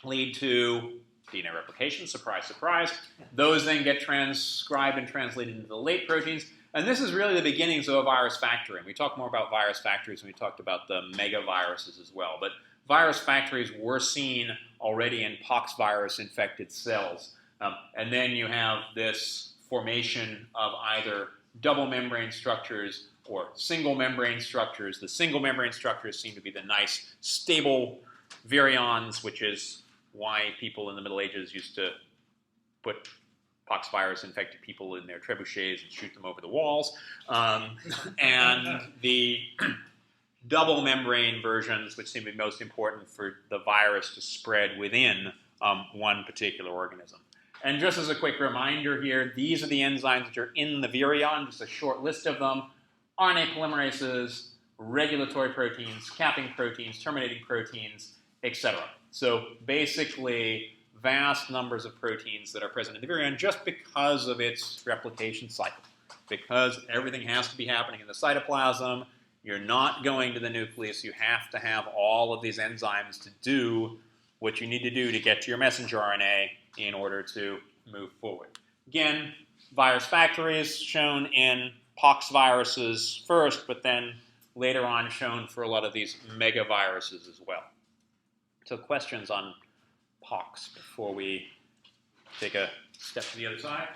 lead to DNA replication, surprise, surprise. Those then get transcribed and translated into the late proteins. And this is really the beginnings of a virus factory. And we talk more about virus factories when we talked about the megaviruses as well. But virus factories were seen already in poxvirus infected cells. And then you have this formation of either double membrane structures or single membrane structures. The single membrane structures seem to be the nice, stable virions, which is why people in the Middle Ages used to put poxvirus infected people in their trebuchets and shoot them over the walls. And the double membrane versions, which seem to be most important for the virus to spread within one particular organism. And just as a quick reminder here, these are the enzymes which are in the virion, just a short list of them. RNA polymerases, regulatory proteins, capping proteins, terminating proteins, etc. So basically, vast numbers of proteins that are present in the virion just because of its replication cycle. Because everything has to be happening in the cytoplasm, you're not going to the nucleus, you have to have all of these enzymes to do what you need to do to get to your messenger RNA in order to move forward. Again, virus factories shown in poxviruses first, but then later on shown for a lot of these megaviruses as well. So questions on pox before we take a step to the other side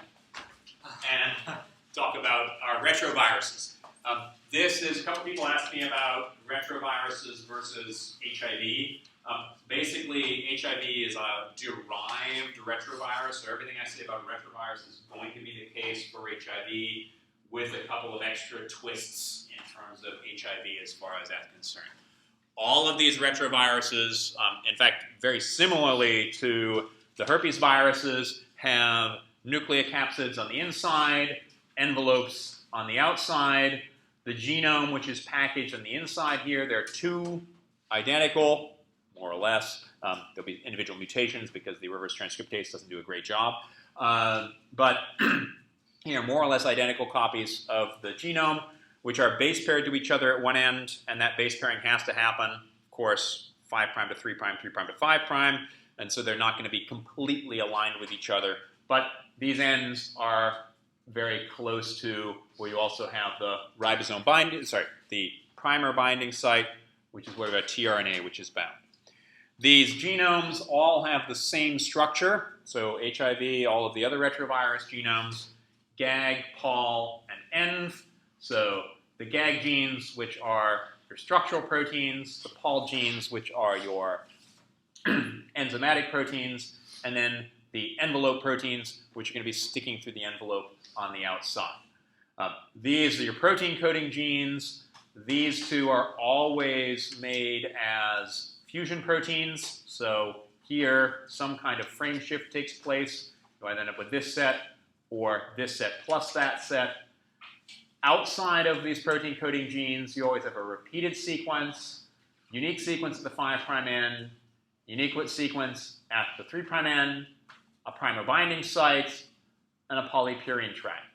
and talk about our retroviruses. This is, a couple people asked me about retroviruses versus HIV. Basically, HIV is a derived retrovirus, so everything I say about retrovirus is going to be the case for HIV with a couple of extra twists in terms of HIV as far as that's concerned. All of these retroviruses, in fact, very similarly to the herpes viruses, have nucleocapsids on the inside, envelopes on the outside. The genome, which is packaged on the inside here, there are two identical, more or less. There'll be individual mutations because the reverse transcriptase doesn't do a great job. But more or less identical copies of the genome, which are base paired to each other at one end, and that base pairing has to happen, of course, 5' to 3', 3' to 5', and so they're not going to be completely aligned with each other. But these ends are very close to where you also have the ribosome binding, the primer binding site, which is where we have tRNA, which is bound. These genomes all have the same structure. So HIV, all of the other retrovirus genomes, GAG, POL, and ENV. So the GAG genes, which are your structural proteins, the POL genes, which are your enzymatic proteins, and then the envelope proteins, which are going to be sticking through the envelope on the outside. These are your protein coding genes. These two are always made as fusion proteins. So here, some kind of frame shift takes place. You either end up with this set or this set plus that set. Outside of these protein coding genes, you always have a repeated sequence, unique sequence at the 5' end, unique sequence at the 3' end, a primer binding site, and a polypurine tract.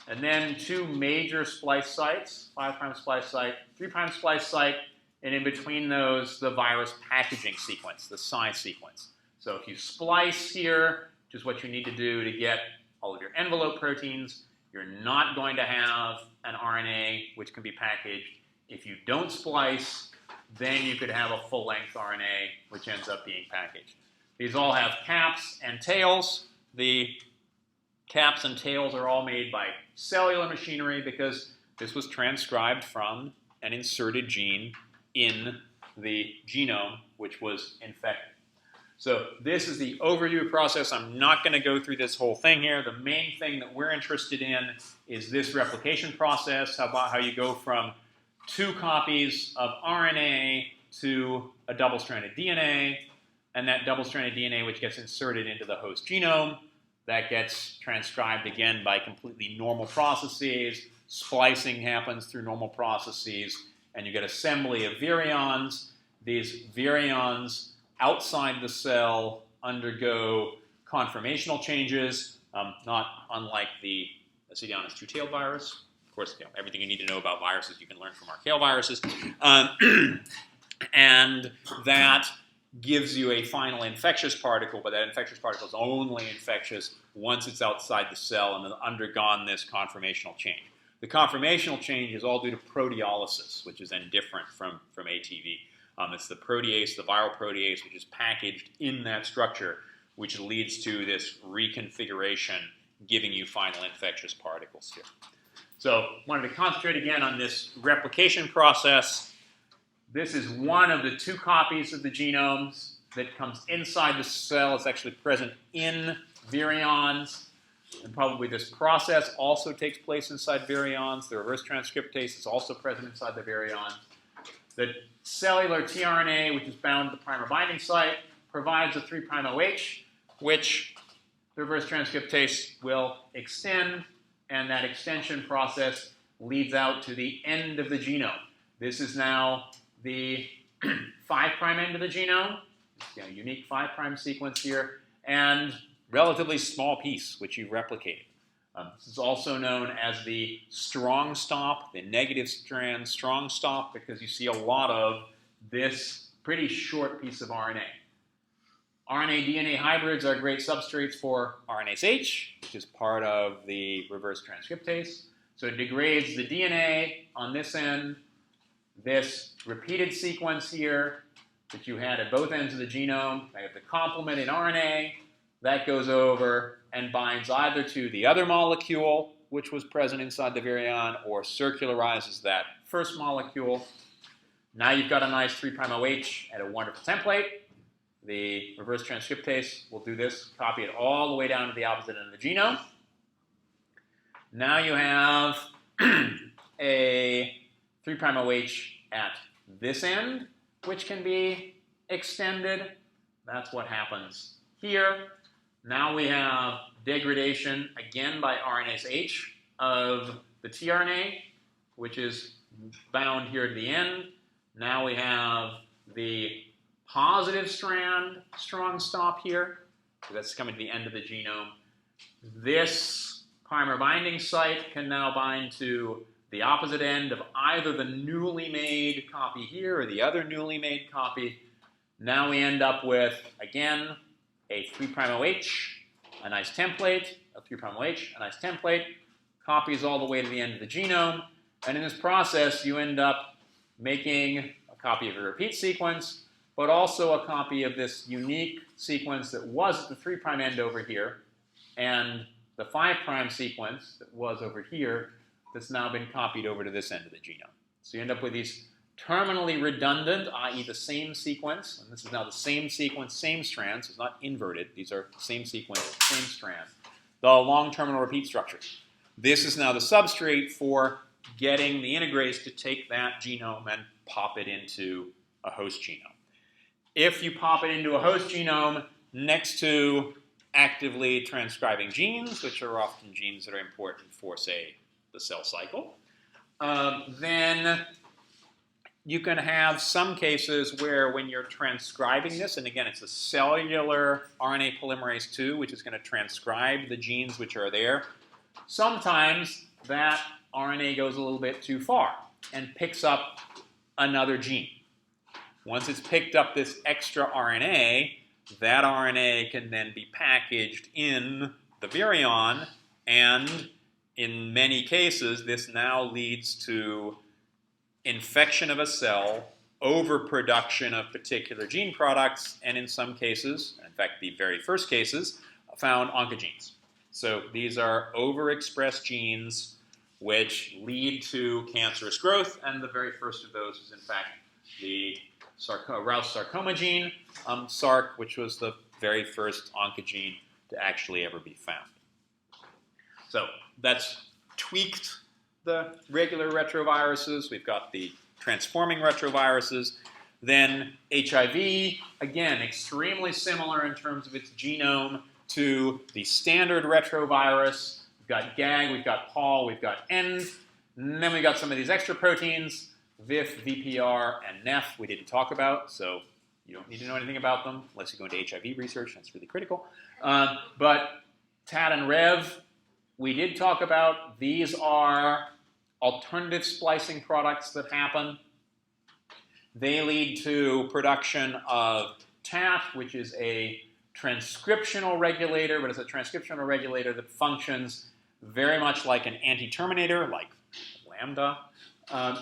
And then two major splice sites, 5' splice site, 3' splice site, and in between those, the virus packaging sequence, the size sequence. So if you splice here, which is what you need to do to get all of your envelope proteins, you're not going to have an RNA which can be packaged. If you don't splice, then you could have a full-length RNA which ends up being packaged. These all have caps and tails. The Caps and tails are all made by cellular machinery because this was transcribed from an inserted gene in the genome, which was infected. So this is the overview process. I'm not going to go through this whole thing here. The main thing that we're interested in is this replication process, about how you go from 2 copies of RNA to a double-stranded DNA, and that double-stranded DNA which gets inserted into the host genome, that gets transcribed again by completely normal processes. Splicing happens through normal processes, and you get assembly of virions. These virions outside the cell undergo conformational changes, not unlike the Acidianus two-tailed virus. Of course, everything you need to know about viruses you can learn from Archaeal viruses. And that gives you a final infectious particle, but that infectious particle is only infectious once it's outside the cell and has undergone this conformational change. The conformational change is all due to proteolysis, which is then different from ATV. It's the protease, the viral protease, which is packaged in that structure, which leads to this reconfiguration, giving you final infectious particles here. So wanted to concentrate again on this replication process. This is one of the 2 copies of the genomes that comes inside the cell. It's actually present in virions. And probably this process also takes place inside virions. The reverse transcriptase is also present inside the virions. The cellular tRNA, which is bound to the primer binding site, provides a 3' OH, which the reverse transcriptase will extend, and that extension process leads out to the end of the genome. This is now the 5' end of the genome. It's a unique 5' sequence here, and relatively small piece, which you've replicated. This is also known as the strong stop, the negative strand strong stop, because you see a lot of this pretty short piece of RNA. RNA-DNA hybrids are great substrates for RNase H, which is part of the reverse transcriptase. So it degrades the DNA on this end. This repeated sequence here that you had at both ends of the genome, I have the complement in RNA, that goes over and binds either to the other molecule, which was present inside the virion, or circularizes that first molecule. Now you've got a nice 3' OH and a wonderful template. The reverse transcriptase will do this, copy it all the way down to the opposite end of the genome. Now you have a 3' OH at this end, which can be extended. That's what happens here. Now we have degradation, again by RNase H, of the tRNA, which is bound here to the end. Now we have the positive strand strong stop here. So that's coming to the end of the genome. This primer binding site can now bind to the opposite end of either the newly made copy here or the other newly made copy. Now we end up with, again, a 3' OH, a nice template, a 3' OH, a nice template, copies all the way to the end of the genome, and in this process you end up making a copy of a repeat sequence, but also a copy of this unique sequence that was at the 3' end over here, and the 5' sequence that was over here that's now been copied over to this end of the genome. So you end up with these terminally redundant, i.e. the same sequence, and this is now the same sequence, same strand, so it's not inverted, these are same sequence, same strand, the long terminal repeat structures. This is now the substrate for getting the integrase to take that genome and pop it into a host genome. If you pop it into a host genome next to actively transcribing genes, which are often genes that are important for, say, the cell cycle, then you can have some cases where when you're transcribing this, and again, it's a cellular RNA polymerase II, which is going to transcribe the genes which are there, sometimes that RNA goes a little bit too far and picks up another gene. Once it's picked up this extra RNA, that RNA can then be packaged in the virion, and in many cases, this now leads to infection of a cell, overproduction of particular gene products, and in some cases, in fact the very first cases, found oncogenes. So these are overexpressed genes which lead to cancerous growth, and the very first of those is in fact the Rouse sarcoma gene, SARC, which was the very first oncogene to actually ever be found. So that's tweaked the regular retroviruses. We've got the transforming retroviruses. Then HIV, again, extremely similar in terms of its genome to the standard retrovirus. We've got GAG, we've got POL, we've got END, and then we've got some of these extra proteins, VIF, VPR, and NEF we didn't talk about, so you don't need to know anything about them unless you go into HIV research. That's really critical. But TAT and REV, we did talk about. These are alternative splicing products that happen. They lead to production of TAT, which is a transcriptional regulator, but it's a transcriptional regulator that functions very much like an anti-terminator, like lambda,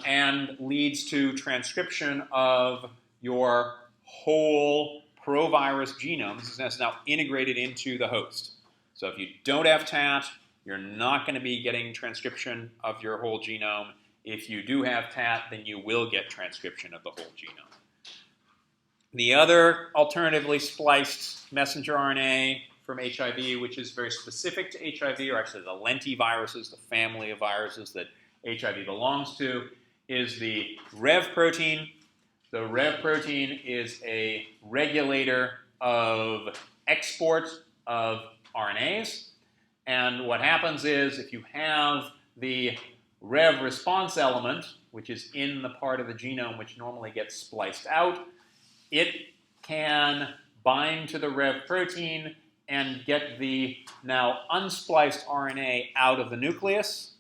and leads to transcription of your whole provirus genome. This is now integrated into the host. So if you don't have TAT, you're not going to be getting transcription of your whole genome. If you do have TAT, then you will get transcription of the whole genome. The other alternatively spliced messenger RNA from HIV, which is very specific to HIV, or actually the lentiviruses, the family of viruses that HIV belongs to, is the REV protein. The REV protein is a regulator of export of RNAs. And what happens is if you have the REV response element, which is in the part of the genome which normally gets spliced out, it can bind to the REV protein and get the now unspliced RNA out of the nucleus.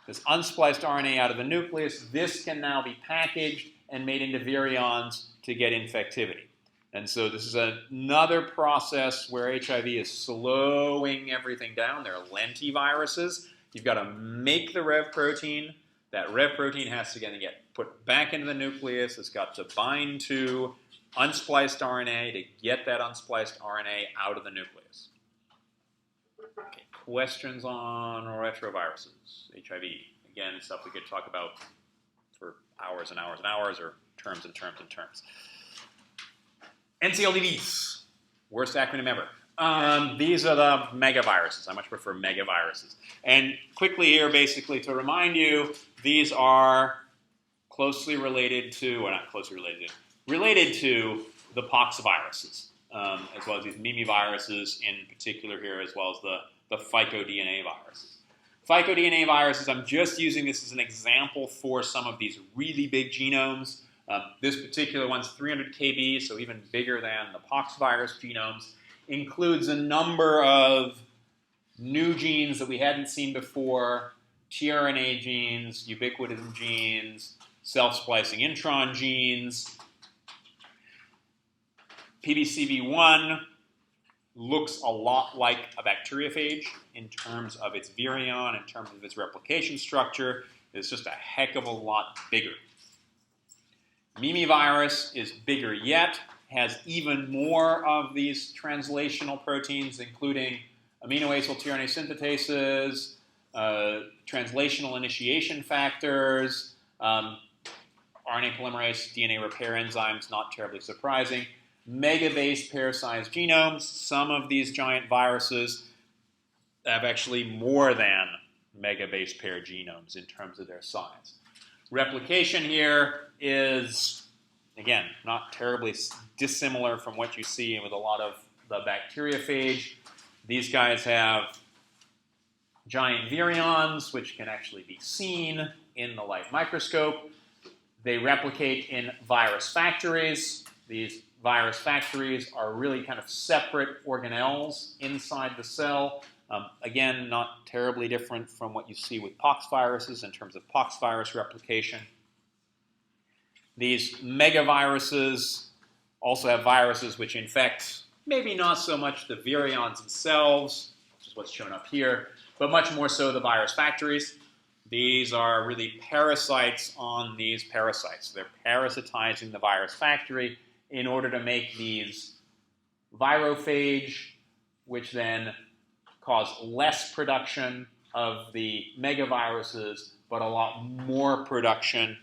This unspliced RNA out of the nucleus, this can now be packaged and made into virions to get infectivity. And so this is another process where HIV is slowing everything down. There are lentiviruses. You've got to make the REV protein. That REV protein has to get put back into the nucleus. It's got to bind to unspliced RNA to get that unspliced RNA out of the nucleus. Okay, questions on retroviruses, HIV. Again, stuff we could talk about for hours and hours and hours, or terms and terms and terms. NCLDVs, worst acronym ever. These are the megaviruses. I much prefer megaviruses. And quickly here, basically, to remind you, these are closely related to, or not closely related to the poxviruses, as well as these mimiviruses in particular here, as well as the phycodNA viruses. PhycodNA viruses, I'm just using this as an example for some of these really big genomes. This particular one's 300 kb, so even bigger than the poxvirus genomes. Includes a number of new genes that we hadn't seen before, tRNA genes, ubiquitin genes, self-splicing intron genes. PBCV1 looks a lot like a bacteriophage in terms of its virion, in terms of its replication structure. It's just a heck of a lot bigger. Mimivirus is bigger yet, has even more of these translational proteins, including amino-acyl tRNA synthetases, translational initiation factors, RNA polymerase, DNA repair enzymes, not terribly surprising. Mega-base pair-sized genomes. Some of these giant viruses have actually more than mega-base pair genomes in terms of their size. Replication here is, again, not terribly dissimilar from what you see with a lot of the bacteriophage. These guys have giant virions, which can actually be seen in the light microscope. They replicate in virus factories. These virus factories are really kind of separate organelles inside the cell. Again, not terribly different from what you see with poxviruses in terms of poxvirus replication. These megaviruses also have viruses which infect maybe not so much the virions themselves, which is what's shown up here, but much more so the virus factories. These are really parasites on these parasites. They're parasitizing the virus factory in order to make these virophage, which then cause less production of the megaviruses, but a lot more production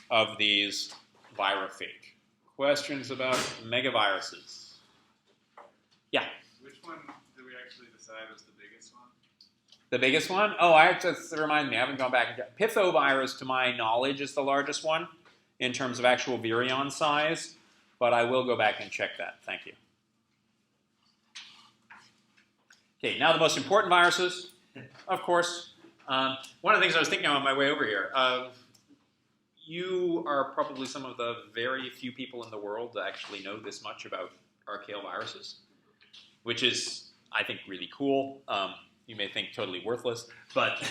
of these virophage. Questions about megaviruses? Yeah? Which one did we actually decide was the biggest one? The biggest one? Oh, I have to remind me, I haven't gone back and checked. Papillomavirus, to my knowledge, is the largest one in terms of actual virion size, but I will go back and check that. Thank you. Okay, now the most important viruses, of course. One of the things I was thinking on my way over here, you are probably some of the very few people in the world that actually know this much about archaeal viruses, which is, I think, really cool. You may think totally worthless, but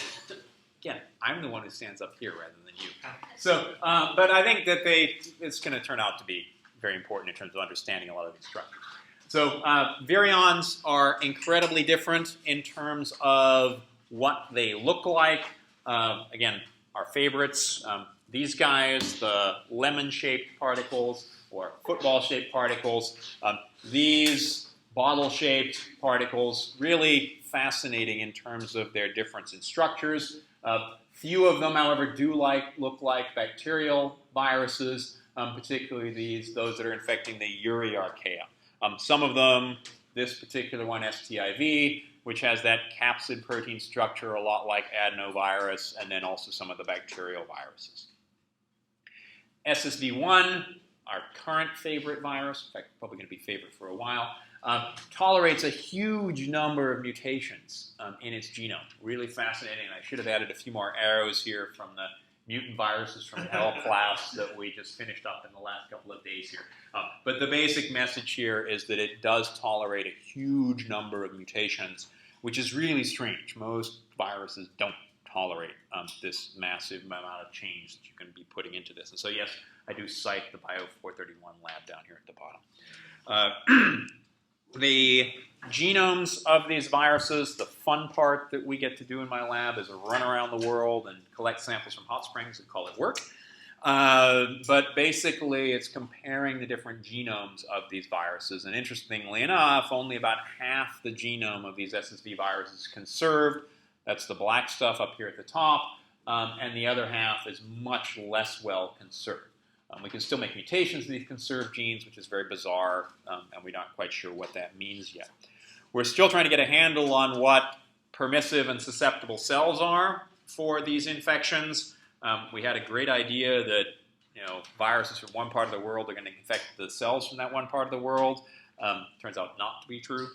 again, I'm the one who stands up here rather than you. So, but I think that it's going to turn out to be very important in terms of understanding a lot of these structures. So virions are incredibly different in terms of what they look like. Again, our favorites, these guys, the lemon-shaped particles or football-shaped particles. These bottle-shaped particles, really fascinating in terms of their difference in structures. Few of them, however, do look like bacterial viruses, particularly those that are infecting the Archaea. Some of them, this particular one, STIV, which has that capsid protein structure a lot like Adenovirus, and then also some of the bacterial viruses. SSV1, our current favorite virus, in fact, probably going to be favorite for a while, tolerates a huge number of mutations in its genome. Really fascinating. I should have added a few more arrows here from the mutant viruses from hell class that we just finished up in the last couple of days here. But the basic message here is that it does tolerate a huge number of mutations, which is really strange. Most viruses don't tolerate this massive amount of change that you can be putting into this. And so, yes, I do cite the Bio431 lab down here at the bottom. The genomes of these viruses, the fun part that we get to do in my lab is run around the world and collect samples from hot springs and call it work. But basically, it's comparing the different genomes of these viruses. And interestingly enough, only about half the genome of these SSV viruses is conserved. That's the black stuff up here at the top. And the other half is much less well conserved. We can still make mutations in these conserved genes, which is very bizarre, and we're not quite sure what that means yet. We're still trying to get a handle on what permissive and susceptible cells are for these infections. We had a great idea that viruses from one part of the world are going to infect the cells from that one part of the world. Turns out not to be true.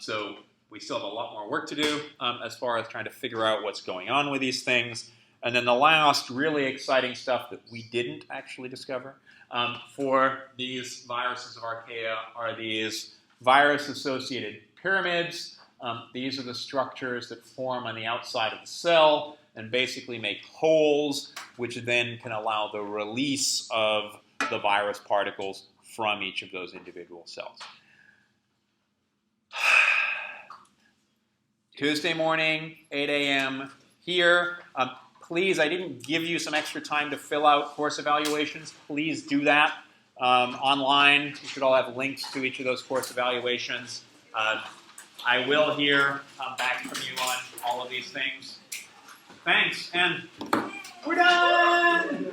So we still have a lot more work to do as far as trying to figure out what's going on with these things. And then the last really exciting stuff that we didn't actually discover for these viruses of Archaea are these virus-associated pyramids. These are the structures that form on the outside of the cell and basically make holes, which then can allow the release of the virus particles from each of those individual cells. Tuesday morning, 8 a.m. here. Please, I didn't give you some extra time to fill out course evaluations. Please do that online. You should all have links to each of those course evaluations. I will hear back from you on all of these things. Thanks, and we're done!